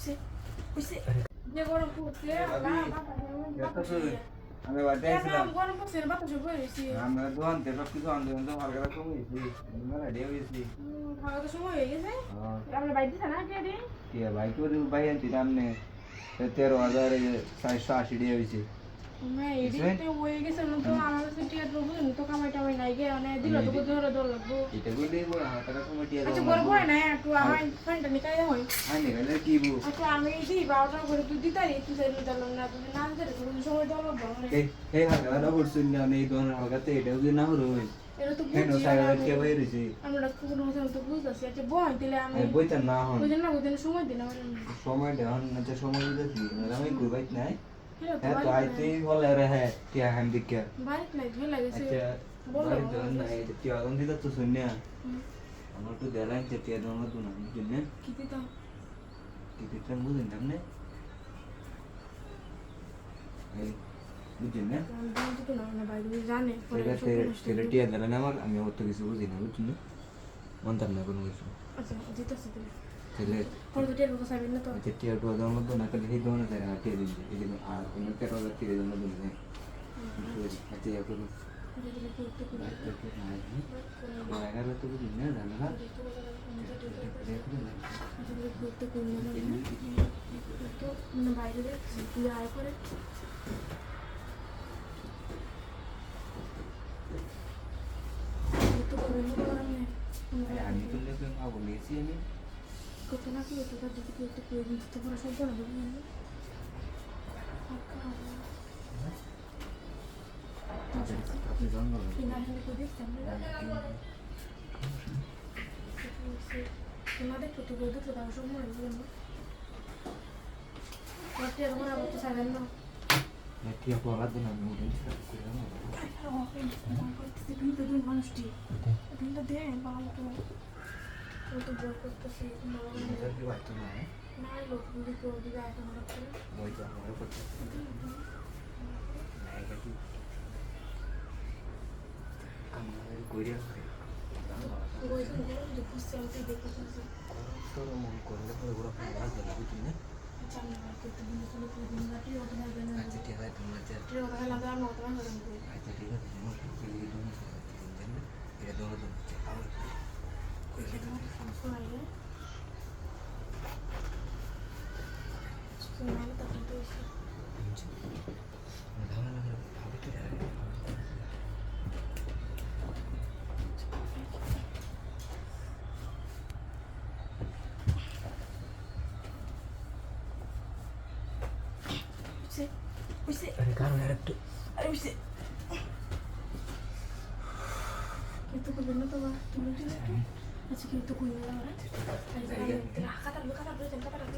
হইছে হইছে যে গরম পড়ছে আমি বাড়িতে আইছিলাম গরম পড়ছে বাতাস বইছি আমরা দোকান থেকে সব কিছু আনতে আনতে হালকা কমিয়েছি রেডি হয়েছি খাওয়া তো সময় হয়ে গেছে আমরা বাইরে দিছে না কে দিন ঠিক আছে ভাই করে ভাই আনছি সামনে 13,480 টাকা হয়েছে मैं एडिट হয়ে গেছে না তো আমার কাছে টিয়া দেবো তো কামাই টামাই নাই গে মানে দিল তো ধরে ধরে লাগবো এটা কইলেই বড় টাকা সময় টিয়া আচ্ছা বড় বড় না একটু আমার ফ্রেন্ডটা নিকাই হয় আই নে গেলে কি বউ আচ্ছা আমি দিই 12টা করে তুই দিতারি তুই যাই দিল না তুই না দিলে তুমি সময় দাও লাগবো এই হালকা করছুন না এই দোন হালকাতে এটা যদি না হলো এটা তো কেন বুঝি সাইডে কে বাইরেছে আমরা কোনো কথা তো বুঝতাছি আচ্ছা বই দিলে আমি বইতা না হন বুঝেন না বুঝেন সময় দিন সময় দেন না সময় দিতেছি আমি কই বাইত নাই হ্যাঁ তো আইতেই বলে রে হ্যাঁ টিয়া হাম দিকে বাইক নাই ধুই লাগেছে আচ্ছা বলো বাড়ি দেন না এই টিয়া দন দিতে তো শুনিয়া আমার তো দেলাই যে টিয়া দন তো না বুঝছেন না কি দিতা কি দিতে বুঝেন না এই বুঝছেন না আমি দিতে না না বাইরে জানে সেটা টিয়া দিলেন আমার আমি অত কিছু বুঝি না বুঝছেন না মানতাম না কোনো কিছু আচ্ছা দিতেছি তুমি তাহলে পরে তো টিয়ার কথা চাইবেন না তো আচ্ছা টিয়া টুয়া দেওয়ার মতো না তাহলে সেই ধরনের জায়গা টিয়া দিন এই জন্য আর কোনো 13,000 টিয়া দেওয়ার মতো নেই আচ্ছা ইয়া করুন এগারো তো বুঝি না জানো না বাইরে আয় করে আমি তো খাবো নিয়েছি আমি কত না কি এটা যদি কি একটু করে দিতে তো পুরো সব বড় হবে না আপনি জঙ্গল তোমাদের কত করে দিতে তাও সব মরে যাবে না রাতে আমার আবার তো সাজান না টিয়া পড়া দিন আমি উঠে মানুষটি দেন ভালো তো তো বই করতেছি না লোক দিকে এখন হচ্ছে আরে কারণ একটু আরে উঠছে কিন্তু করবেন না তোমার তুমি আচ্ছা কিন্তু কই না আমরা কাটা কাটা